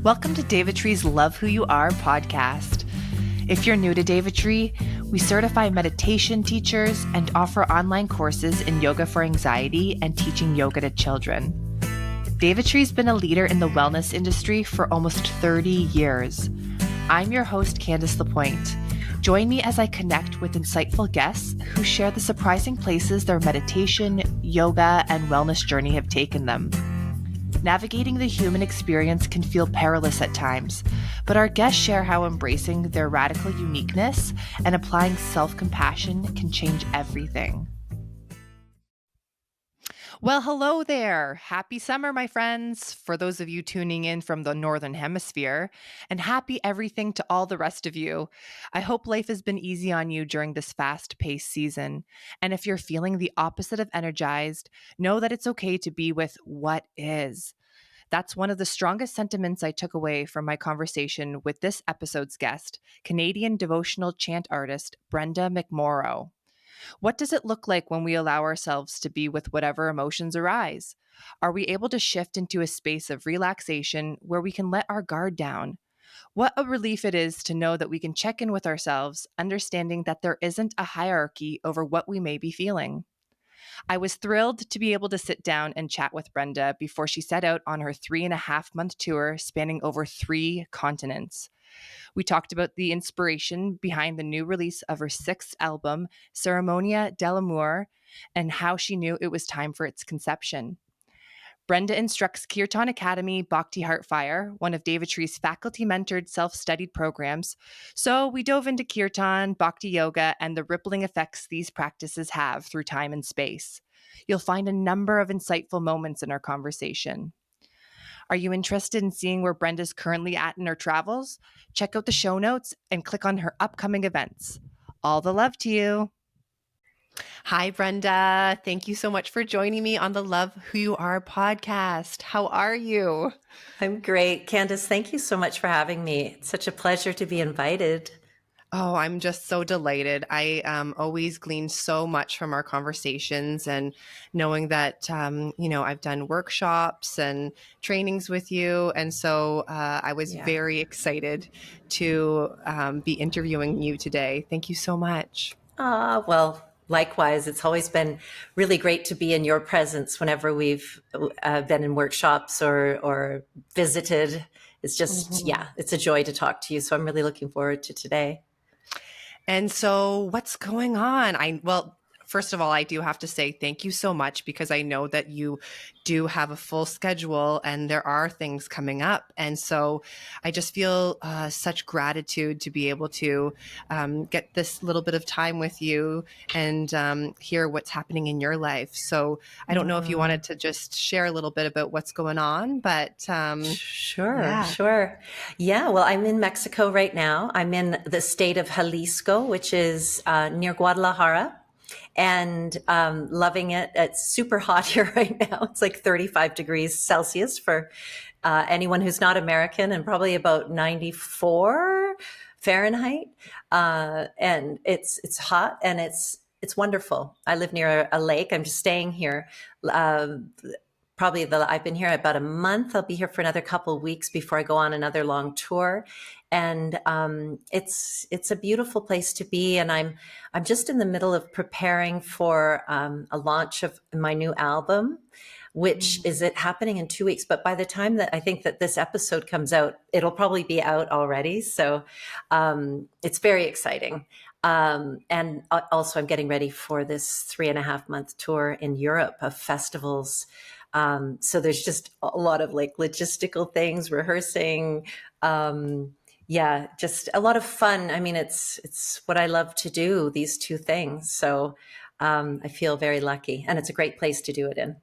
Welcome to DevaTree's Love Who You Are podcast. If you're new to DevaTree, we certify meditation teachers and offer online courses in yoga for anxiety and teaching yoga to children. DevaTree's been a leader in the wellness industry for almost 30 years. I'm your host, Candice LaPointe. Join me as I connect with insightful guests who share the surprising places their meditation, yoga, and wellness journey have taken them. Navigating the human experience can feel perilous at times, but our guests share how embracing their radical uniqueness and applying self-compassion can change everything. Well, hello there. Happy summer, my friends, for those of you tuning in from the Northern Hemisphere, and happy everything to all the rest of you. I hope life has been easy on you during this fast-paced season. And if you're feeling the opposite of energized, know that it's okay to be with what is. That's one of the strongest sentiments I took away from my conversation with this episode's guest, Canadian Devotional Chant artist Brenda McMorrow. What does it look like when we allow ourselves to be with whatever emotions arise? Are we able to shift into a space of relaxation where we can let our guard down? What a relief it is to know that we can check in with ourselves, understanding that there isn't a hierarchy over what we may be feeling. I was thrilled to be able to sit down and chat with Brenda before she set out on her 3.5-month tour spanning over 3 continents. We talked about the inspiration behind the new release of her 6th album, Ceremonia Del Amor, and how she knew it was time for its conception. Brenda instructs Kirtan Academy, Bhakti Heart Fire, one of DevaTree's faculty-mentored self-studied programs. So we dove into Kirtan, Bhakti Yoga, and the rippling effects these practices have through time and space. You'll find a number of insightful moments in our conversation. Are you interested in seeing where Brenda's currently at in her travels? Check out the show notes and click on her upcoming events. All the love to you. Hi, Brenda. Thank you so much for joining me on the Love Who You Are podcast. How are you? I'm great. Candice, thank you so much for having me. It's such a pleasure to be invited. Oh, I'm just so delighted. I always glean so much from our conversations, and knowing that, I've done workshops and trainings with you. And so I was very excited to be interviewing you today. Thank you so much. Well, likewise, it's always been really great to be in your presence whenever we've been in workshops or visited. It's just, it's a joy to talk to you. So I'm really looking forward to today. And so what's going on? First of all, I do have to say thank you so much, because I know that you do have a full schedule and there are things coming up. And so I just feel such gratitude to be able to get this little bit of time with you and hear what's happening in your life. So I don't know if you wanted to just share a little bit about what's going on, but Sure. Yeah, well, I'm in Mexico right now. I'm in the state of Jalisco, which is near Guadalajara. And loving it. It's super hot here right now. It's like 35 degrees Celsius for anyone who's not American, and probably about 94 Fahrenheit. And it's hot and it's wonderful. I live near a lake. I'm just staying here. I've been here about a month. I'll be here for another couple of weeks before I go on another long tour. And it's a beautiful place to be. And I'm just in the middle of preparing for a launch of my new album, which is happening in 2 weeks. But by the time that I think that this episode comes out, it'll probably be out already. So it's very exciting. And also I'm getting ready for this 3.5-month tour in Europe of festivals. So there's just a lot of like logistical things, rehearsing, just a lot of fun. I mean, it's what I love to do, these 2 things. So I feel very lucky, and it's a great place to do it in.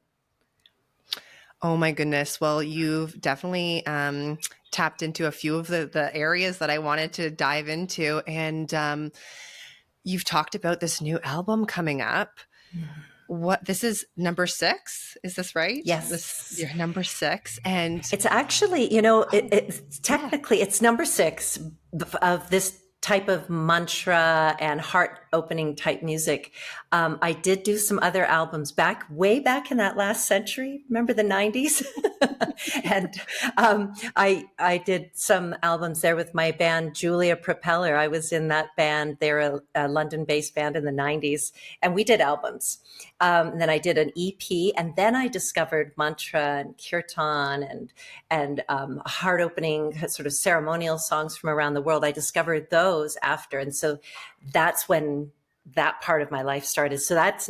Oh my goodness. Well, you've definitely tapped into a few of the areas that I wanted to dive into. And you've talked about this new album coming up. This is number 6? Is this right? Yes. You're number 6. And it's actually, technically it's number 6 of this type of mantra and heart opening type music. I did do some other albums way back in that last century. Remember the 90s? And I did some albums there with my band, Julia Propeller. I was in that band. They're a London-based band in the 90s, and we did albums. And then I did an EP, and then I discovered mantra and kirtan and heart opening sort of ceremonial songs from around the world. I discovered those after, and so that's when that part of my life started. So that's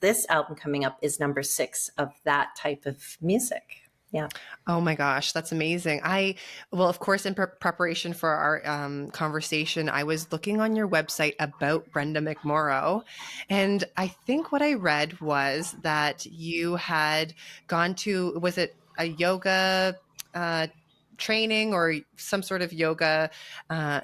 this album coming up is number 6 of that type of music. Yeah. Oh my gosh, that's amazing. Well, of course, in preparation for our conversation, I was looking on your website about Brenda McMorrow. And I think what I read was that you had gone to, was it a yoga training or some sort of yoga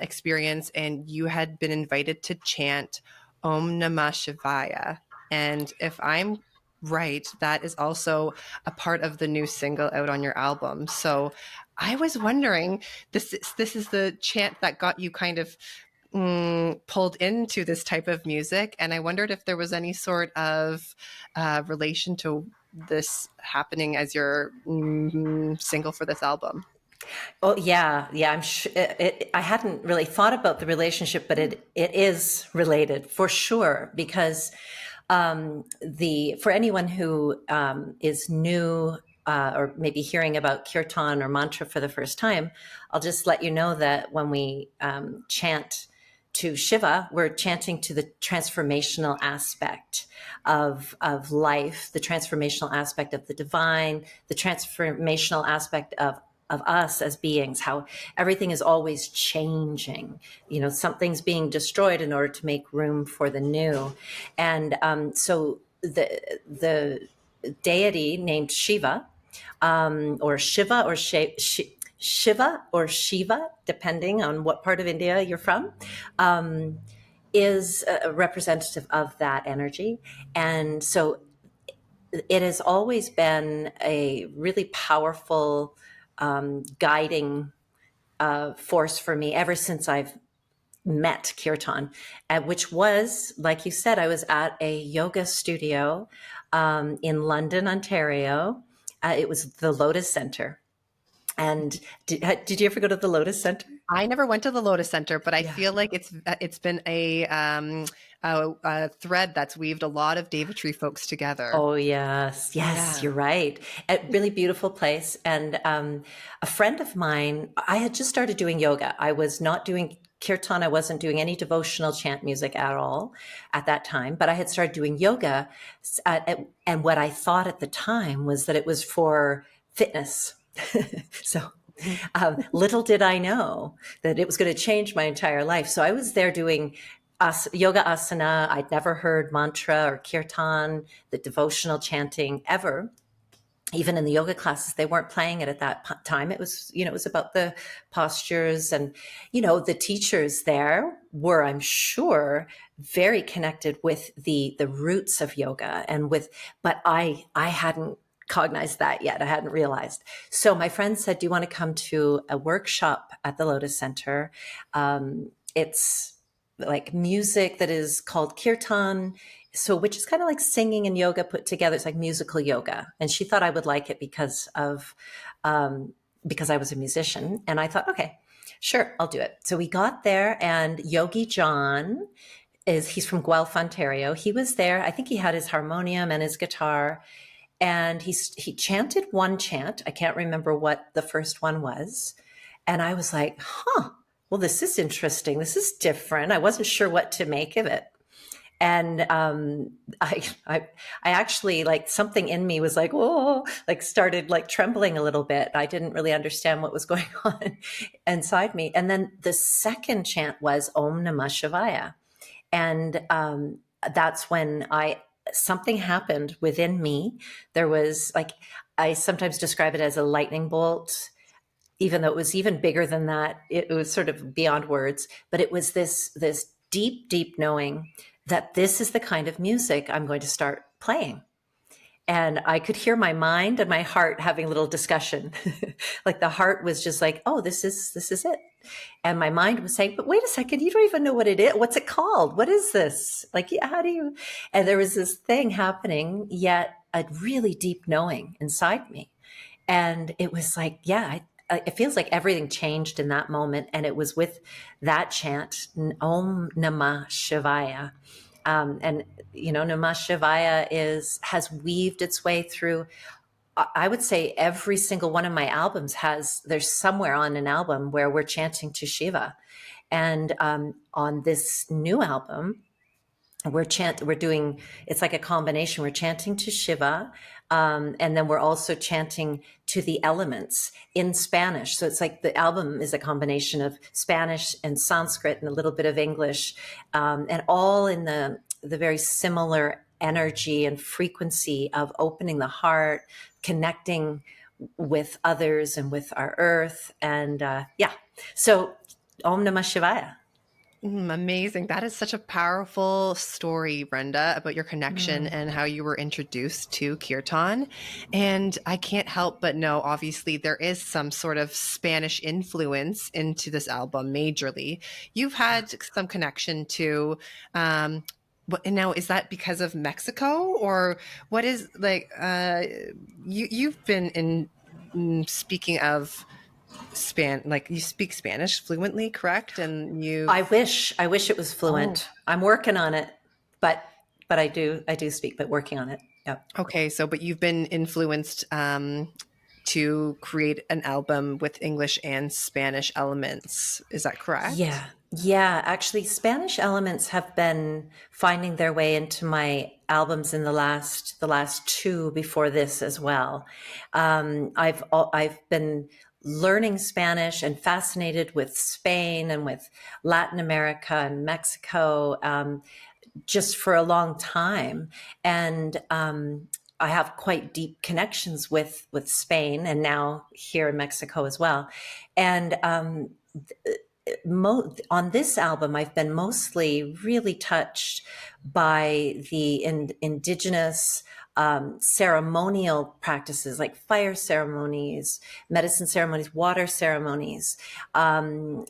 experience, and you had been invited to chant Om Namah Shivaya. And if I'm right, that is also a part of the new single out on your album. So I was wondering, this is the chant that got you kind of pulled into this type of music, and I wondered if there was any sort of relation to this happening as your single for this album. Oh yeah, yeah. I'm sure. I hadn't really thought about the relationship, but it is related for sure because for anyone who is new or maybe hearing about kirtan or mantra for the first time, I'll just let you know that when we chant to Shiva, we're chanting to the transformational aspect of life, the transformational aspect of the divine, the transformational aspect of us as beings, how everything is always changing. Something's being destroyed in order to make room for the new. And so the deity named Shiva, or Shiva or Shiva or Shiva, depending on what part of India you're from, is a representative of that energy. And so it has always been a really powerful guiding force for me ever since I've met kirtan, which was, like you said, I was at a yoga studio in London, Ontario. It was the Lotus Center. And did you ever go to the Lotus Center? I never went to the Lotus Center, but I Yeah. feel like it's been a thread that's weaved a lot of DevaTree folks together. Oh, yes. Yes, Yeah. you're right. A really beautiful place. And a friend of mine, I had just started doing yoga. I was not doing kirtan. I wasn't doing any devotional chant music at all at that time, but I had started doing yoga. And what I thought at the time was that it was for fitness. So little did I know that it was going to change my entire life. So I was there doing yoga asana. I'd never heard mantra or kirtan, the devotional chanting ever. Even in the yoga classes, they weren't playing it at that time. It was, it was about the postures, and, the teachers there were, I'm sure, very connected with the roots of yoga but I hadn't cognized that yet. I hadn't realized. So my friend said, do you want to come to a workshop at the Lotus Center? It's like music that is called kirtan, which is kind of like singing and yoga put together. It's like musical yoga. And she thought I would like it because I was a musician. And I thought, okay, sure, I'll do it. So we got there, and Yogi John he's from Guelph, Ontario. He was there. I think he had his harmonium and his guitar. And he chanted one chant. I can't remember what the first one was. And I was like, well, this is interesting. This is different. I wasn't sure what to make of it. And I actually, like, something in me was like, whoa, like started like trembling a little bit. I didn't really understand what was going on inside me. And then the second chant was Om Namah Shivaya. And that's when something happened within me. There was, like, I sometimes describe it as a lightning bolt, even though it was even bigger than that. It was sort of beyond words, but it was this deep, deep knowing that this is the kind of music I'm going to start playing. And I could hear my mind and my heart having a little discussion. Like the heart was just like, oh, this is it. And my mind was saying, but wait a second, you don't even know what it is. What's it called? What is this? Like, how do you? And there was this thing happening, yet a really deep knowing inside me. And it was like, yeah, it feels like everything changed in that moment. And it was with that chant, Om Namah Shivaya. And Namah Shivaya has weaved its way through. I would say every single one of my albums there's somewhere on an album where we're chanting to Shiva. And on this new album, we're doing, it's like a combination. We're chanting to Shiva, and then we're also chanting to the elements in Spanish. So it's like the album is a combination of Spanish and Sanskrit and a little bit of English, and all in the very similar energy and frequency of opening the heart, connecting with others and with our earth. And so Om Namah Shivaya. Amazing. That is such a powerful story, Brenda, about your connection and how you were introduced to Kirtan. And I can't help but know, obviously, there is some sort of Spanish influence into this album majorly. You've had some connection to, and now is that because of Mexico, or what is like, you've been speaking of like you speak Spanish fluently, correct? And I wish it was fluent. I'm working on it, but I do speak, but working on it. Yep. Okay, but you've been influenced to create an album with English and Spanish elements. Is that correct? Yeah. Actually, Spanish elements have been finding their way into my albums in the last two before this as well. I've been learning Spanish and fascinated with Spain and with Latin America and Mexico just for a long time. And I have quite deep connections with Spain and now here in Mexico as well. And on this album, I've been mostly really touched by the Indigenous ceremonial practices like fire ceremonies, medicine ceremonies, water ceremonies. And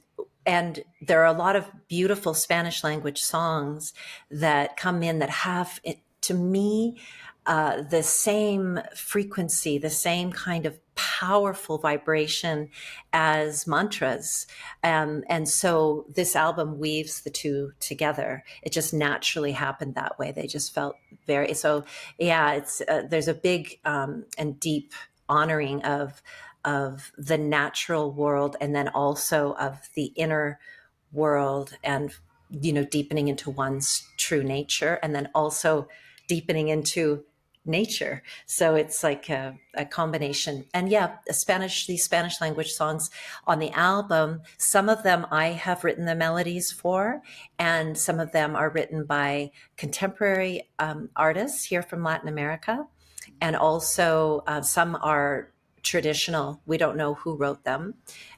there are a lot of beautiful Spanish language songs that come in that have, to me, the same frequency, the same kind of powerful vibration as mantras. And so this album weaves the two together. It just naturally happened that way. They just felt it's there's a big and deep honoring of the natural world, and then also of the inner world, and deepening into one's true nature, and then also deepening into nature. So it's like a combination. And these Spanish language songs on the album, some of them I have written the melodies for, and some of them are written by contemporary artists here from Latin America. And also some are traditional. We don't know who wrote them.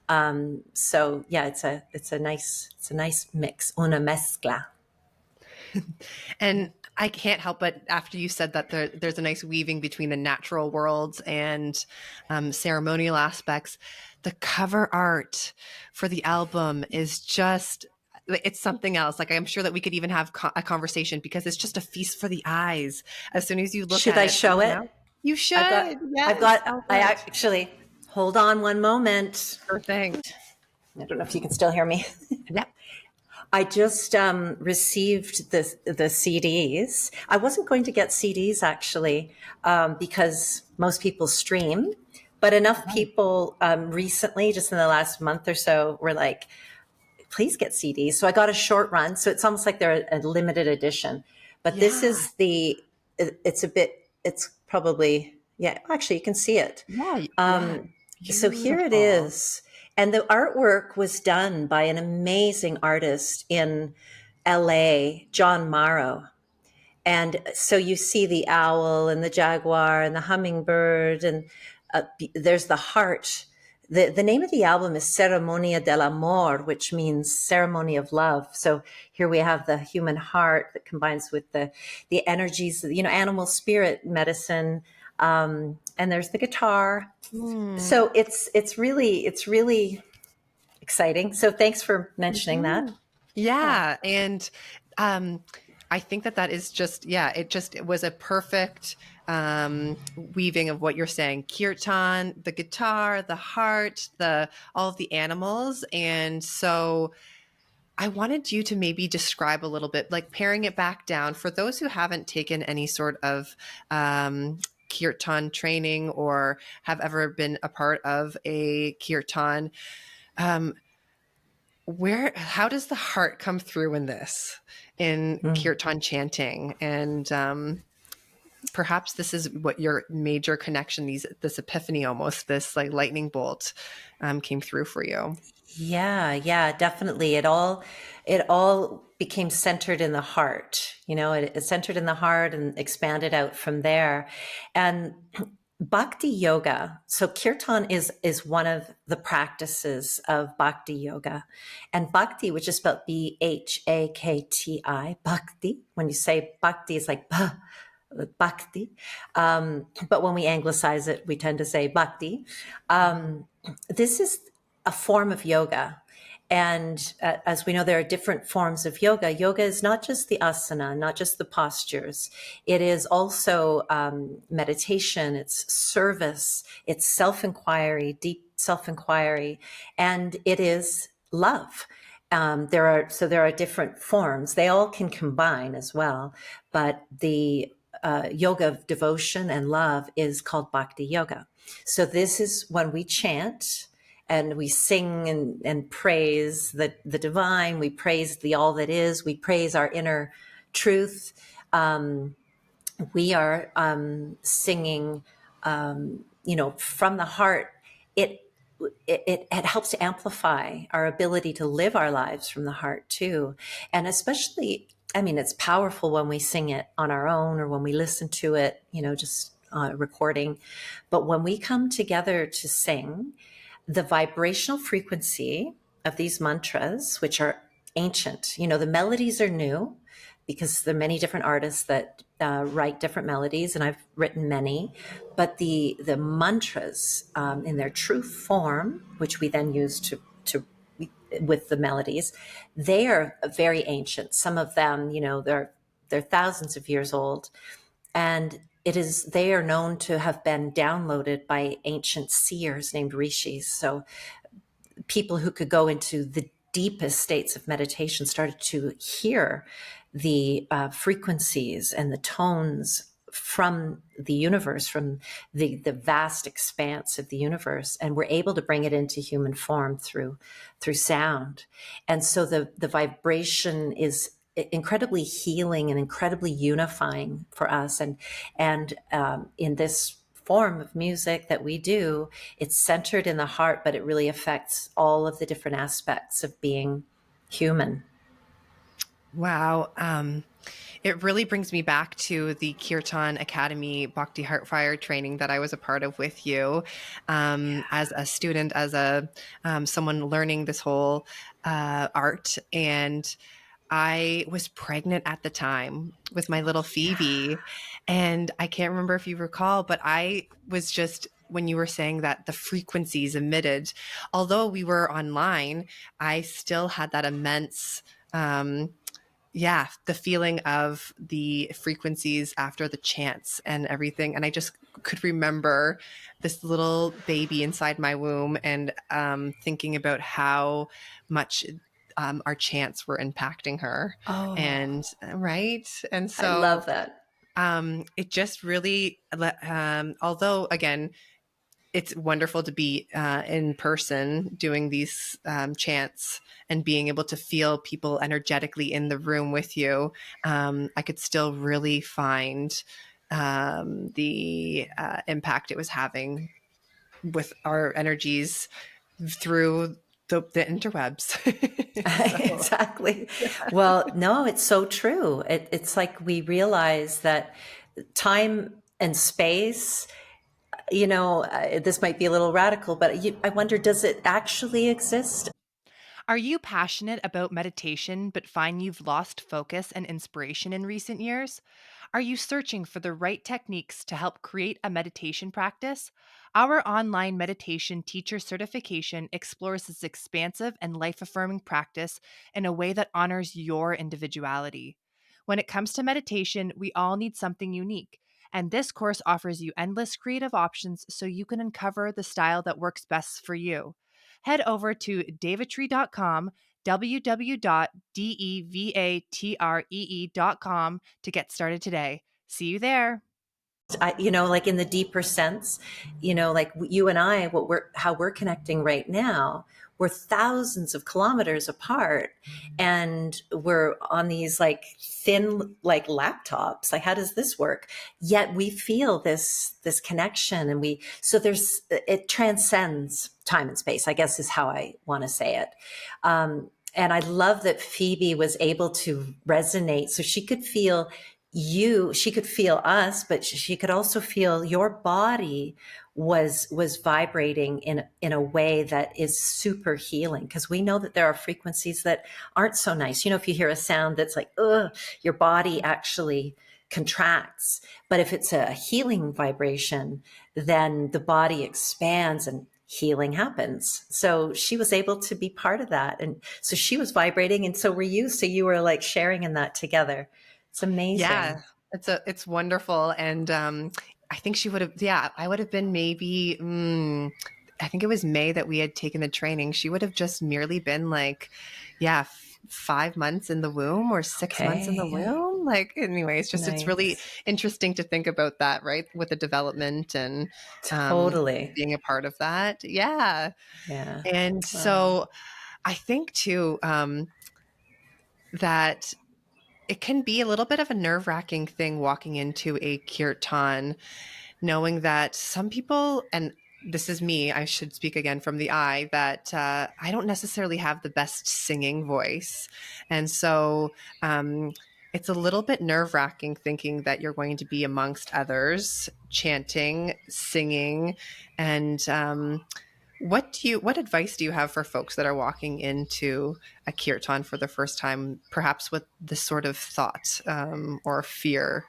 It's a nice mix, una mezcla. And I can't help but, after you said that, there's a nice weaving between the natural worlds and ceremonial aspects. The cover art for the album is just, it's something else. Like, I'm sure that we could even have a conversation, because it's just a feast for the eyes. As soon as you look at it. Should I show it? You should. I actually, hold on one moment. Sure thing. I don't know if you can still hear me. Yep. I just received the CDs. I wasn't going to get CDs actually because most people stream, but enough people recently, just in the last month or so, were like, please get CDs. So I got a short run. So it's almost like they're a limited edition. But this is it's probably, actually you can see it. So here it is. And the artwork was done by an amazing artist in LA, John Morrow. And so you see the owl and the jaguar and the hummingbird, and there's the heart. The name of the album is Ceremonia Del Amor, which means ceremony of love. So here we have the human heart that combines with the energies, animal spirit medicine. And there's the guitar. So it's really exciting. So thanks for mentioning that. Mhm. Yeah, and um, I think that that is just it was a perfect weaving of what you're saying: kirtan, the guitar, the heart, the all of the animals, and so I wanted you to maybe describe a little bit, like paring it back down for those who haven't taken any sort of kirtan training or have ever been a part of a kirtan. Um, how does the heart come through in this, in Mm. kirtan chanting? And perhaps this is what your major connection, this epiphany, almost this like lightning bolt, came through for you. Yeah, yeah, definitely. It all became centered in the heart. It centered in the heart and expanded out from there. And Bhakti yoga. So kirtan is one of the practices of Bhakti yoga. And Bhakti, which is spelled Bhakti, Bhakti. When you say Bhakti, it's like Bhakti. But when we anglicize it, we tend to say Bhakti. This is a form of yoga. And as we know, there are different forms of yoga. Yoga is not just the asana, not just the postures. It is also meditation, it's service, it's self-inquiry, deep self-inquiry, and it is love. There are different forms. They all can combine as well, but the yoga of devotion and love is called Bhakti yoga. So this is when we chant and we sing and praise the divine. We praise the all that is. We praise our inner truth. We are singing, from the heart. It helps to amplify our ability to live our lives from the heart too. And especially, I mean, it's powerful when we sing it on our own or when we listen to it, just recording. But when we come together to sing, the vibrational frequency of these mantras, which are ancient, the melodies are new because there are many different artists that write different melodies, and I've written many. But the mantras in their true form, which we then use to with the melodies, they are very ancient. Some of them, they're thousands of years old, and they are known to have been downloaded by ancient seers named rishis. So people who could go into the deepest states of meditation started to hear the frequencies and the tones from the universe, from the vast expanse of the universe, and we're able to bring it into human form through sound. And so the vibration is incredibly healing and incredibly unifying for us. And in this form of music that we do, it's centered in the heart, but it really affects all of the different aspects of being human. Wow. It really brings me back to the Kirtan Academy Bhakti Heart Fire training that I was a part of with you, as a student, as a someone learning this whole art. And I was pregnant at the time with my little Phoebe. And I can't remember if you recall, but I was just, when you were saying that the frequencies emitted, although we were online, I still had that immense, the feeling of the frequencies after the chants and everything. And I just could remember this little baby inside my womb and thinking about how much our chants were impacting her. Oh, And right. And I so love that. it just really, although again, it's wonderful to be in person doing these chants and being able to feel people energetically in the room with you. I could still really find the impact it was having with our energies through the interwebs. So, Exactly. Well, no, it's so true. It's like we realize that time and space, this might be a little radical, but I wonder, does it actually exist? Are you passionate about meditation but find you've lost focus and inspiration in recent years? Are you searching for the right techniques to help create a meditation practice? Our online meditation teacher certification explores this expansive and life affirming practice in a way that honors your individuality. When it comes to meditation, we all need something unique, and this course offers you endless creative options so you can uncover the style that works best for you. Head over to DevaTree.com, www.devatree.com, to get started today. See you there. Like in the deeper sense, like you and I, how we're connecting right now, we're thousands of kilometers apart, and we're on these like thin like laptops. Like, how does this work? Yet we feel this connection, and it transcends time and space, I guess is how I want to say it. And I love that Phoebe was able to resonate, so she could feel she could feel us, but she could also feel your body was vibrating in a way that is super healing, because we know that there are frequencies that aren't so nice. If you hear a sound that's like, ugh, your body actually contracts. But if it's a healing vibration, then the body expands and healing happens. So she was able to be part of that. And so she was vibrating, and so were you. So you were like sharing in that together. It's amazing. Yeah, it's wonderful. And I think she would have, I would have been maybe, I think it was May that we had taken the training. She would have just merely been like, 5 months in the womb or 6 months in the womb. Like, anyway, it's really interesting to think about that, right? With the development and totally being a part of that. Yeah. Yeah. And so I think too, that it can be a little bit of a nerve-wracking thing walking into a kirtan, knowing that some people, and this is me, I should speak again from the I, that I don't necessarily have the best singing voice. And so it's a little bit nerve-wracking thinking that you're going to be amongst others, chanting, singing, and what advice do you have for folks that are walking into a kirtan for the first time, perhaps with this sort of thought or fear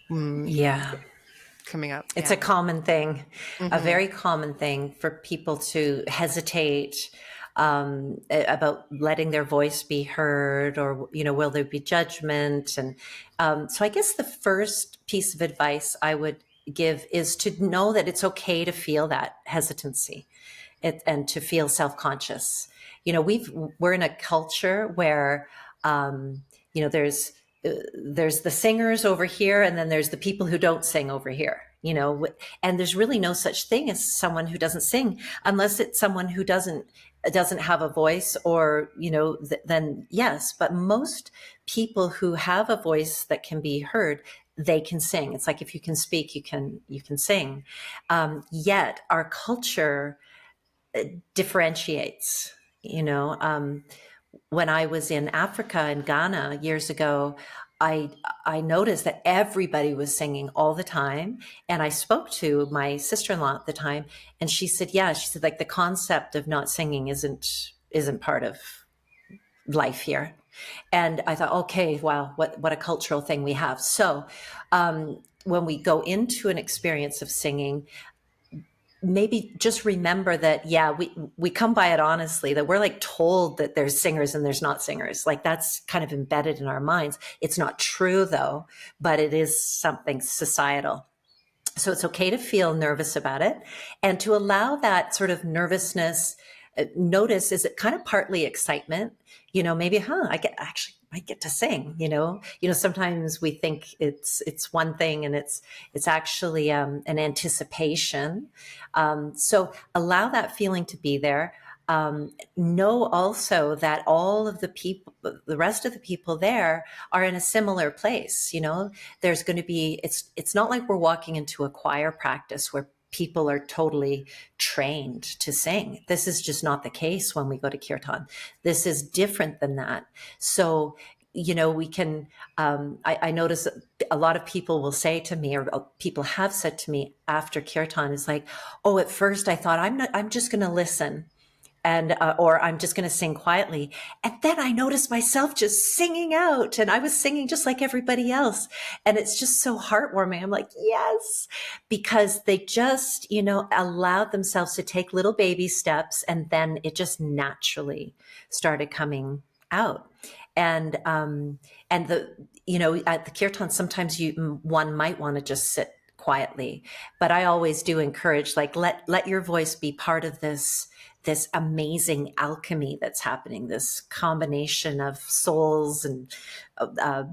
coming up? It's a common thing, a very common thing for people to hesitate about letting their voice be heard, or, will there be judgment? And so I guess the first piece of advice I would give is to know that it's okay to feel that hesitancy. And to feel self-conscious. We're in a culture where, there's the singers over here, and then there's the people who don't sing over here, and there's really no such thing as someone who doesn't sing, unless it's someone who doesn't have a voice, or, then yes. But most people who have a voice that can be heard, they can sing. It's like, if you can speak, you can sing. Yet our culture differentiates. When I was in Africa, in Ghana years ago, I noticed that everybody was singing all the time. And I spoke to my sister-in-law at the time, and she said, like, the concept of not singing isn't part of life here. And I thought, okay, wow, what a cultural thing we have. So when we go into an experience of singing, maybe just remember that, we come by it honestly, that we're like told that there's singers and there's not singers. Like, that's kind of embedded in our minds. It's not true though, but it is something societal. So it's okay to feel nervous about it, and to allow that sort of nervousness. Notice, is it kind of partly excitement? Maybe, I get to sing. Sometimes we think it's one thing, and it's actually an anticipation. So allow that feeling to be there. Know also that all of the rest of the people there are in a similar place. There's going to be, it's not like we're walking into a choir practice where people are totally trained to sing. This is just not the case when we go to kirtan. This is different than that. So, we can, I notice a lot of people will say to me, or people have said to me after kirtan, is like, oh, at first I thought I'm just going to listen. and or I'm just going to sing quietly. And then I noticed myself just singing out, and I was singing just like everybody else. And it's just so heartwarming. I'm like, yes, because they just, allowed themselves to take little baby steps, and then it just naturally started coming out. And the, at the kirtan, sometimes one might want to just sit quietly, but I always do encourage, like, let your voice be part of this amazing alchemy that's happening, this combination of souls and uh,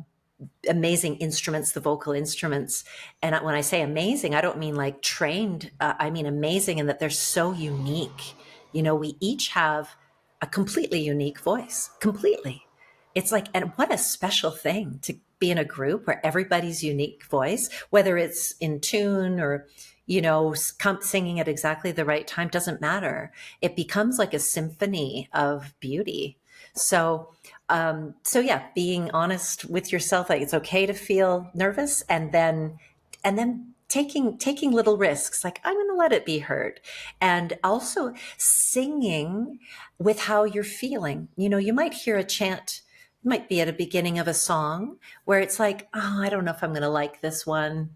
amazing instruments, the vocal instruments. And when I say amazing, I don't mean like trained. I mean amazing in that they're so unique. We each have a completely unique voice, completely. It's like, and what a special thing to be in a group where everybody's unique voice, whether it's in tune or, singing at exactly the right time, doesn't matter. It becomes like a symphony of beauty. So yeah, being honest with yourself, like it's okay to feel nervous, and then taking little risks, like I'm going to let it be heard, and also singing with how you're feeling. You might hear a chant, might be at a beginning of a song where it's like, oh, I don't know if I'm going to like this one,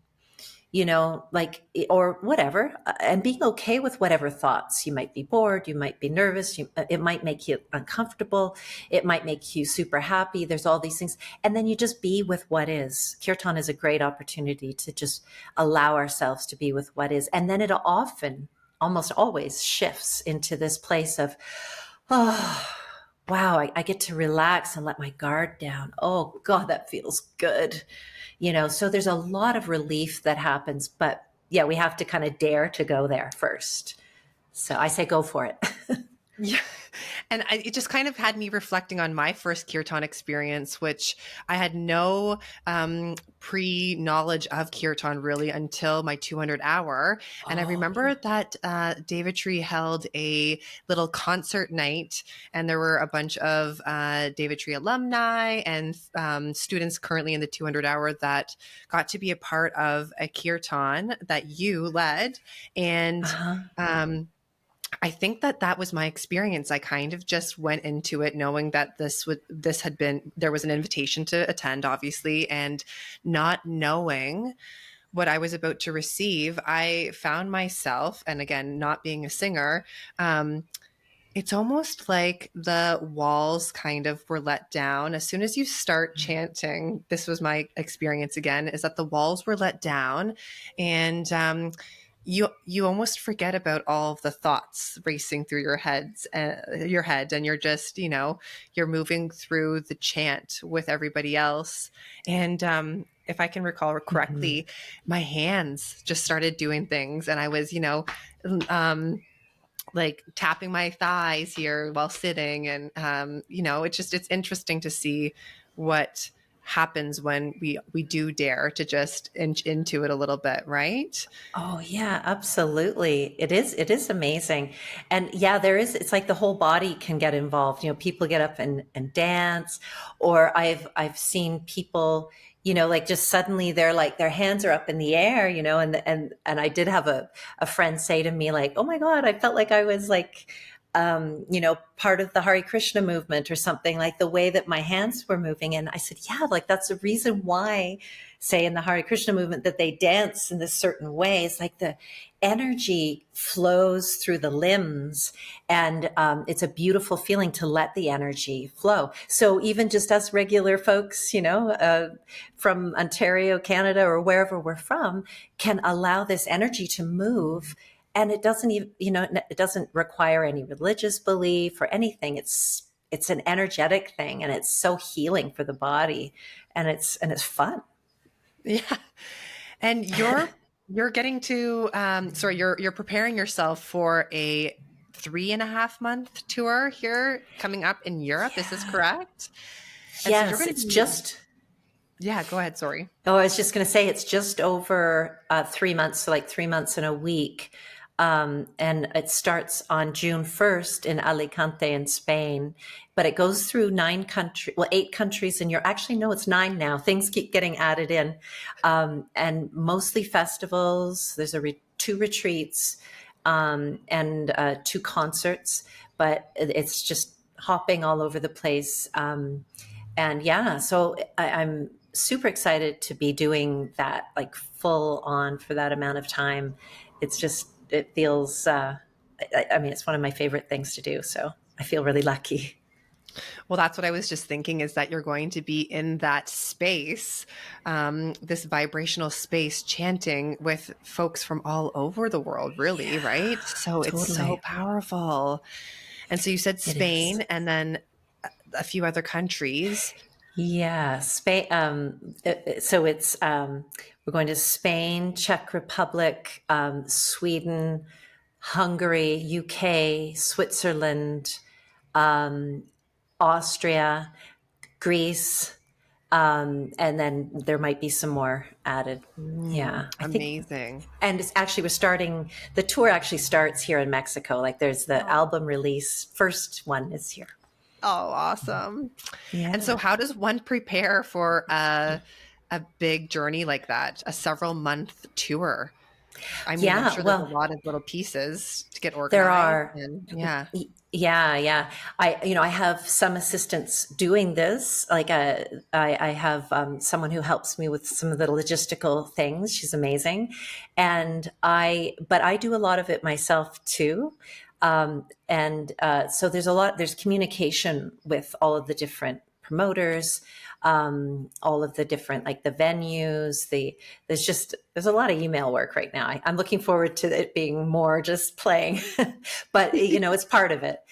like, or whatever, and being okay with whatever thoughts. You might be bored, you might be nervous, it might make you uncomfortable, it might make you super happy. There's all these things. And then you just be with what is. Kirtan is a great opportunity to just allow ourselves to be with what is. And then it often, almost always, shifts into this place of, oh, wow, I get to relax and let my guard down. Oh God, that feels good. So there's a lot of relief that happens, but yeah, we have to kind of dare to go there first. So I say, go for it. Yeah. And it just kind of had me reflecting on my first kirtan experience, which I had no pre-knowledge of kirtan really until my 200 hour. And I remember that DevaTree held a little concert night, and there were a bunch of DevaTree alumni and students currently in the 200 hour that got to be a part of a kirtan that you led. And I think that was my experience. I kind of just went into it knowing that there was an invitation to attend, obviously, and not knowing what I was about to receive. I found myself, and again, not being a singer, it's almost like the walls kind of were let down. As soon as you start chanting, this was my experience again, is that the walls were let down, and you almost forget about all of the thoughts racing through your head, and you're just, you're moving through the chant with everybody else. And if I can recall correctly, my hands just started doing things, and I was, like tapping my thighs here while sitting. And, it's interesting to see what happens when we do dare to just inch into it a little bit, right? Oh yeah, absolutely. It is amazing. And yeah, it's like the whole body can get involved. People get up and dance, or I've seen people, like just suddenly they're like, their hands are up in the air, and I did have a friend say to me like, oh my God, I felt like I was like, part of the Hare Krishna movement or something, like the way that my hands were moving. And I said, yeah, like that's the reason why, say in the Hare Krishna movement, that they dance in this certain way. It's like the energy flows through the limbs, and it's a beautiful feeling to let the energy flow. So even just us regular folks, from Ontario, Canada, or wherever we're from, can allow this energy to move. And it doesn't even, it doesn't require any religious belief or anything. It's an energetic thing, and it's so healing for the body, and it's fun. Yeah. And you're getting to, you're preparing yourself for a 3.5-month tour here coming up in Europe. Yeah. Is this correct? And Yes, so it's just. Yeah, go ahead. Sorry. Oh, I was just going to say it's just over 3 months, so like 3 months and a week. And it starts on June 1st in Alicante in Spain, but it goes through 8 countries in Europe. Actually, no, it's 9 now. Things keep getting added in, and mostly festivals. There's 2 retreats, and 2 concerts. but it's just hopping all over the place. And yeah, so I'm super excited to be doing that, like full on for that amount of time. It's just, it feels, I mean, it's one of my favorite things to do. So I feel really lucky. Well, that's what I was just thinking, is that you're going to be in that space, this vibrational space, chanting with folks from all over the world, really, Yeah, right? So it's so totally. powerful. And so you said It is. Spain and then a few other countries. Yeah, Spain. So it's we're going to Spain, Czech Republic, Sweden, Hungary, UK, Switzerland, um, Austria, Greece, and then there might be some more added. Yeah, I think. Amazing. And it's actually, we're starting. The tour actually starts here in Mexico. Like, there's the Oh, album release. First one is here. awesome. And so Yeah. how does one prepare for a big journey like that, a several month tour? I mean, I'm Yeah. sure there's a Well, lot of little pieces to get there organized are. and yeah. Yeah, yeah. I have some assistants doing this. Like, I have someone who helps me with some of the logistical things. She's amazing, but I do a lot of it myself too. And so there's communication with all of the different promoters, all of the different, like the venues. There's a lot of email work right now. I'm looking forward to it being more just playing, but it's part of it.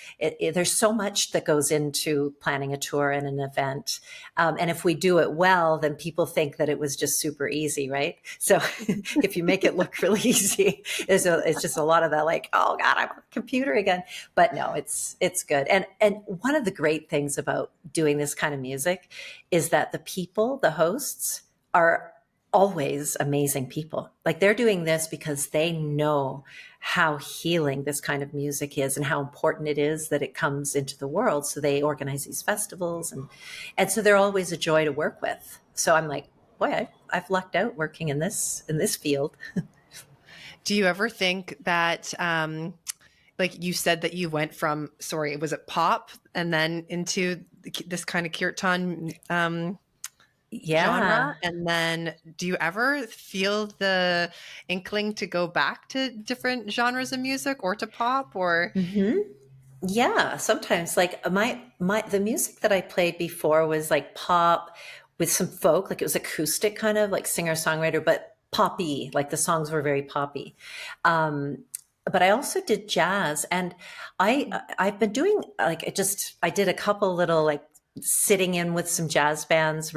There's so much that goes into planning a tour and an event. And if we do it well, then people think that it was just super easy, right? So if you make it look really easy, it's just a lot of that, like, oh God, I'm on the computer again. But no, it's good. And one of the great things about doing this kind of music is that the hosts, are always amazing people. Like, they're doing this because they know how healing this kind of music is and how important it is that it comes into the world. So they organize these festivals, and so they're always a joy to work with. So I'm like, boy, I've lucked out working in this field. Do you ever think that like you said that you went from, sorry, was it pop and then into this kind of kirtan genre? Yeah. And then do you ever feel the inkling to go back to different genres of music or to pop or? Hmm. Yeah, sometimes, like, the music that I played before was like pop with some folk, like it was acoustic, kind of like singer-songwriter, but poppy, like the songs were very poppy. But I also did jazz, and I've been doing, like, I did a couple little, like, sitting in with some jazz bands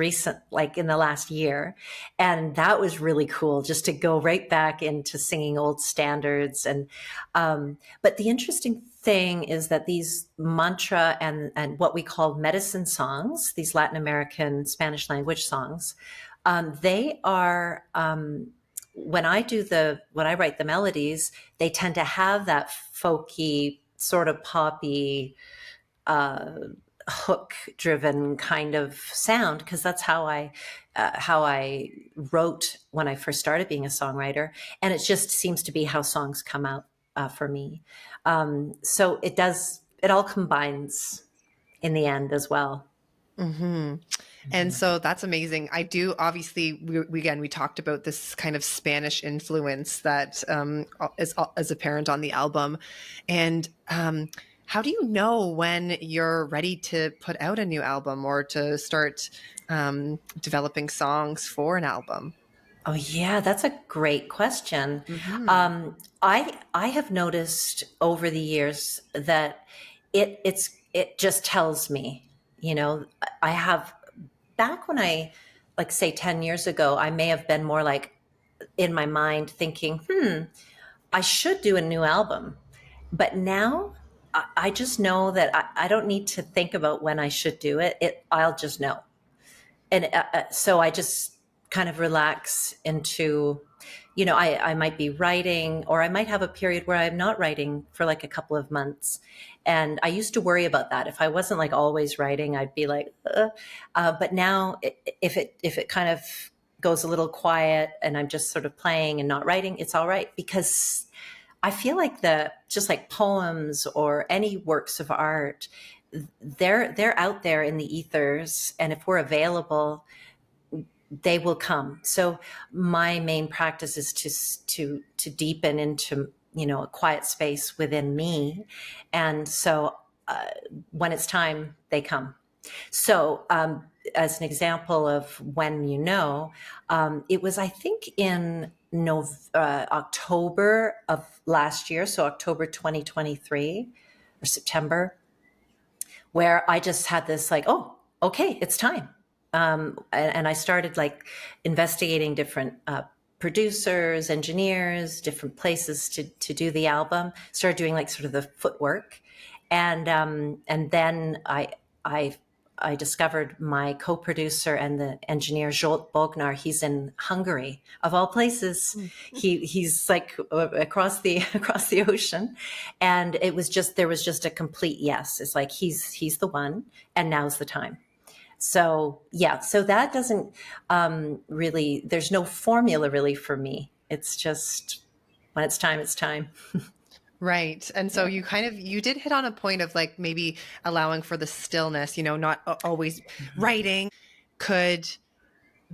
like in the last year, and that was really cool, just to go right back into singing old standards. And but the interesting thing is that these mantra and what we call medicine songs, these Latin American Spanish language songs, they are, when I write the melodies, they tend to have that folky, sort of poppy, uh, hook driven kind of sound, because that's how I wrote when I first started being a songwriter, and it just seems to be how songs come out for me. So it all combines in the end as well. Mm-hmm. And so that's amazing. I do, obviously, we talked about this kind of Spanish influence that is apparent on the album. And how do you know when you're ready to put out a new album or to start developing songs for an album? Oh yeah, that's a great question. Mm-hmm. I have noticed over the years that it just tells me, I have, back when like, say 10 years ago, I may have been more like in my mind thinking, I should do a new album. But now I just know that I don't need to think about when I should do it. I'll just know. And so I just kind of relax into, I might be writing, or I might have a period where I'm not writing for like a couple of months. And I used to worry about that. If I wasn't like always writing, I'd be like, but now, if it kind of goes a little quiet and I'm just sort of playing and not writing, it's all right, because I feel like just like poems or any works of art, they're out there in the ethers, and if we're available, they will come. So my main practice is to deepen into, a quiet space within me, and so when it's time, they come. So, as an example of when it was, I think, in October of last year, so October 2023 or September, where I just had this like, oh, okay, it's time. And I started like investigating different producers, engineers, different places to do the album. Started doing like sort of the footwork, and then I I discovered my co-producer and the engineer Zsolt Bognar. He's in Hungary, of all places. He's like across the ocean, and there was just a complete yes. It's like he's the one, and now's the time. So yeah, so that doesn't really. There's no formula really for me. It's just when it's time, it's time. Right. And so you did hit on a point of like maybe allowing for the stillness, not always writing. Could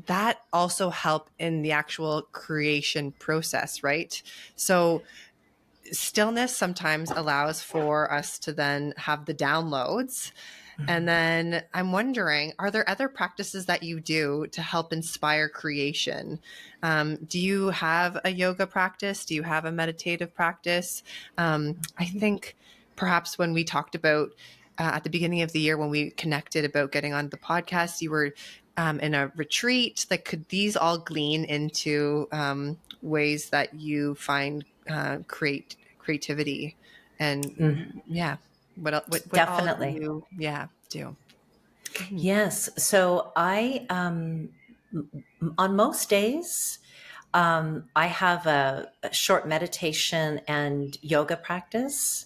that also help in the actual creation process, right? So stillness sometimes allows for us to then have the downloads. And then I'm wondering, are there other practices that you do to help inspire creation? Do you have a yoga practice? Do you have a meditative practice? I think perhaps when we talked about at the beginning of the year, when we connected about getting on the podcast, you were in a retreat. Like, could these all glean into ways that you find creativity? And yeah. What all do Definitely. you do? Yes. So on most days, I have a short meditation and yoga practice.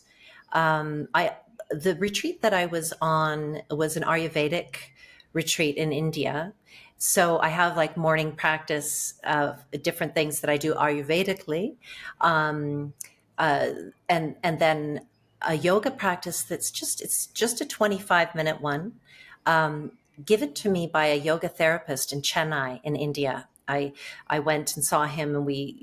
The retreat that I was on was an Ayurvedic retreat in India. So I have like morning practice of different things that I do Ayurvedically. And then a yoga practice it's just a 25-minute one, given to me by a yoga therapist in Chennai in India. I went and saw him, and we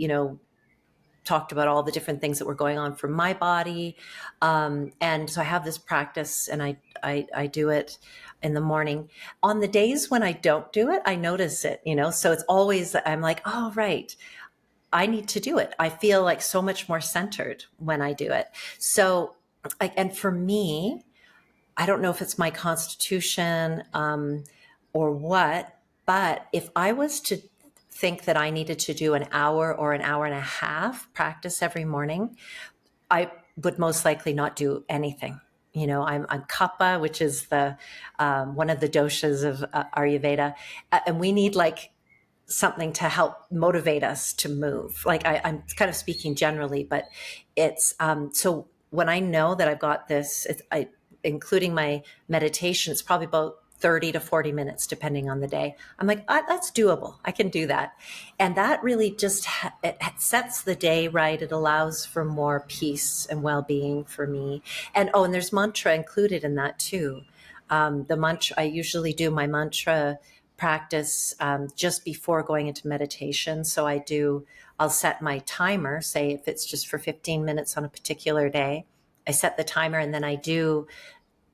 talked about all the different things that were going on for my body, and so I have this practice, and I do it in the morning. On the days when I don't do it, I notice it, so it's always, I'm like, oh right, I need to do it. I feel like so much more centered when I do it. So, and for me, I don't know if it's my constitution or what, but if I was to think that I needed to do an hour or an hour and a half practice every morning, I would most likely not do anything. I'm Kapha, which is the one of the doshas of Ayurveda, and we need like something to help motivate us to move. Like I'm kind of speaking generally, but it's so when I know that I've got this, including my meditation, it's probably about 30 to 40 minutes, depending on the day. I'm like, that's doable. I can do that. And that really just it sets the day right. It allows for more peace and well-being for me. And there's mantra included in that too. The mantra, I usually do my mantra practice just before going into meditation. So I'll set my timer, say if it's just for 15 minutes on a particular day, I set the timer, and then I do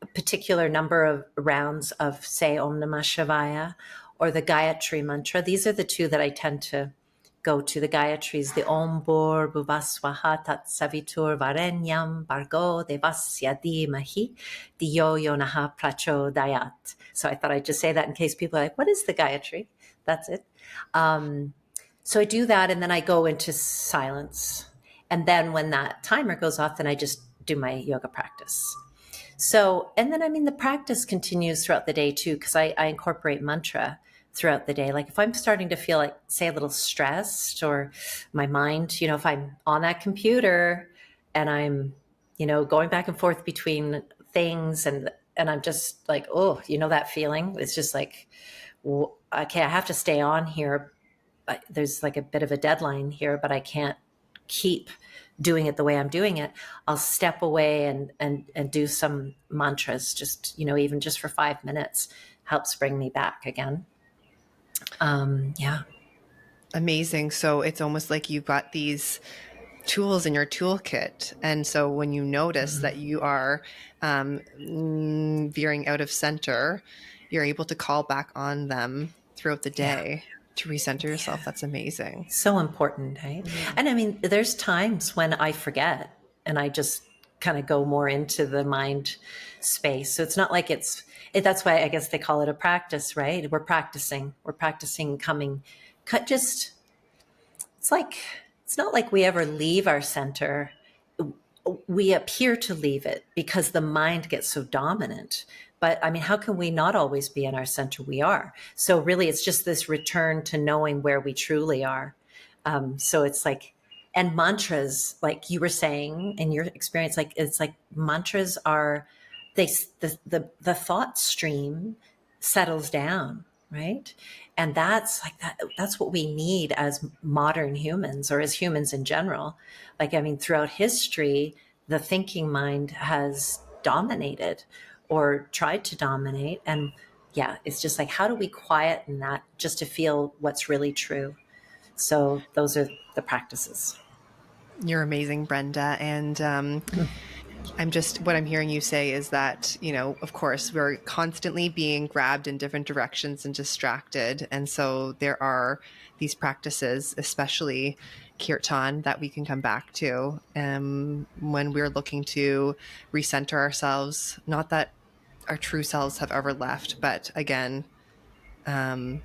a particular number of rounds of, say, Om Namah Shivaya or the DevaTree mantra. These are the two that I tend to go to. The DevaTree is the Om Bhur Bhuvaswaha Tat Savitur Varenyam Bhargo Devasya Dhimahi Dhiyo Yo Nah Prachodayat. So I thought I'd just say that in case people are like, what is the DevaTree? That's it. So I do that, and then I go into silence. And then when that timer goes off, then I just do my yoga practice. So, and then, the practice continues throughout the day too, because I incorporate mantra throughout the day. Like if I'm starting to feel like, say, a little stressed, or my mind, if I'm on that computer and I'm, going back and forth between things, and I'm just like, oh, that feeling. It's just like, okay, I have to stay on here. There's like a bit of a deadline here, but I can't keep doing it the way I'm doing it, I'll step away and do some mantras, just, even just for 5 minutes, helps bring me back again. Yeah. Amazing. So it's almost like you've got these tools in your toolkit. And so when you notice that you are veering out of center, you're able to call back on them throughout the Yeah. day to recenter yourself. That's amazing. So important, right? And I mean, there's times when I forget and I just kind of go more into the mind space. So it's not like that's why I guess they call it a practice, right? We're practicing coming, just, it's not like we ever leave our center. We appear to leave it because the mind gets so dominant. But I mean, how can we not always be in our center? We are. So really, it's just this return to knowing where we truly are. So it's like, and mantras, like you were saying in your experience, like it's like mantras are, the thought stream settles down, right? And that's like that's what we need as modern humans, or as humans in general. Like, I mean, throughout history, the thinking mind has dominated or tried to dominate. And yeah, it's just like, how do we quieten that just to feel what's really true? So those are the practices. You're amazing, Brenda. And what I'm hearing you say is that, of course, we're constantly being grabbed in different directions and distracted. And so there are these practices, especially Kirtan, that we can come back to when we're looking to recenter ourselves. Not that our true selves have ever left, but again, wanting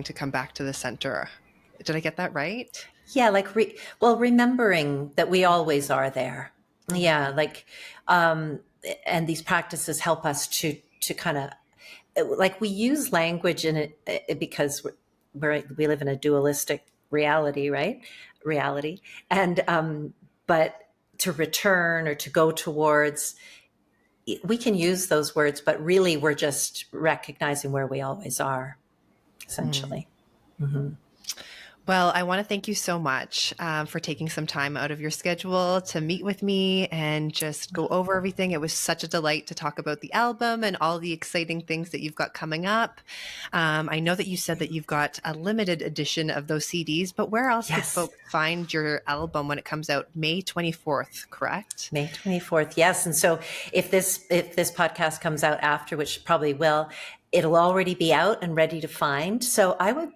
to come back to the center. Did I get that right? Yeah, like remembering that we always are there. Yeah, like, and these practices help us to kind of, like, we use language in it because we live in a dualistic reality, right? Reality, and but to return or to go towards, we can use those words, but really we're just recognizing where we always are, essentially. Mm-hmm. Well, I want to thank you so much for taking some time out of your schedule to meet with me and just go over everything. It was such a delight to talk about the album and all the exciting things that you've got coming up. I know that you said that you've got a limited edition of those CDs, but where else could folks find your album when it comes out? May 24th, correct? May 24th, yes. And so if this podcast comes out after, which probably will, it'll already be out and ready to find. So I would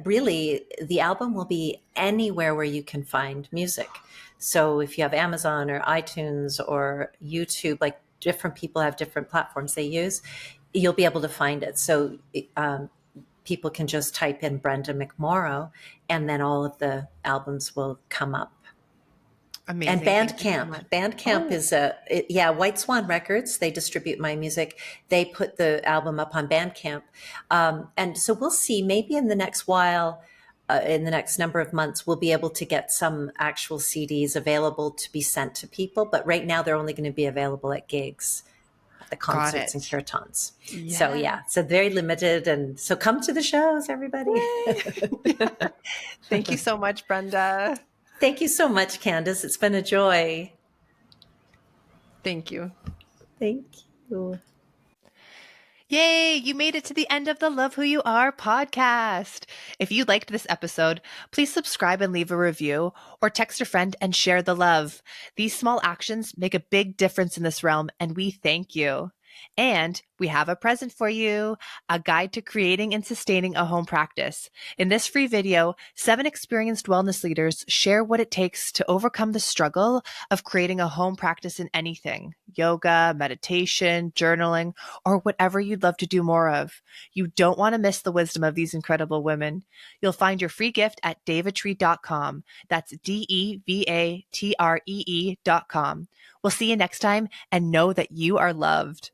really, the album will be anywhere where you can find music. So if you have Amazon or iTunes or YouTube, like different people have different platforms they use, you'll be able to find it. So people can just type in Brenda McMorrow and then all of the albums will come up. Amazing. And Bandcamp is White Swan Records. They distribute my music. They put the album up on Bandcamp. And so we'll see, maybe in the next while, in the next number of months, we'll be able to get some actual CDs available to be sent to people. But right now they're only going to be available at gigs, at the concerts and kirtans. Yeah. So very limited. And so come to the shows, everybody. Thank you so much, Brenda. Thank you so much, Candace. It's been a joy. Thank you. Thank you. Yay, you made it to the end of the Love Who You Are podcast. If you liked this episode, please subscribe and leave a review, or text a friend and share the love. These small actions make a big difference in this realm, and we thank you. And we have a present for you, a guide to creating and sustaining a home practice. In this free video, 7 experienced wellness leaders share what it takes to overcome the struggle of creating a home practice in anything: yoga, meditation, journaling, or whatever you'd love to do more of. You don't want to miss the wisdom of these incredible women. You'll find your free gift at DevaTree.com. That's DevaTree.com. We'll see you next time, and know that you are loved.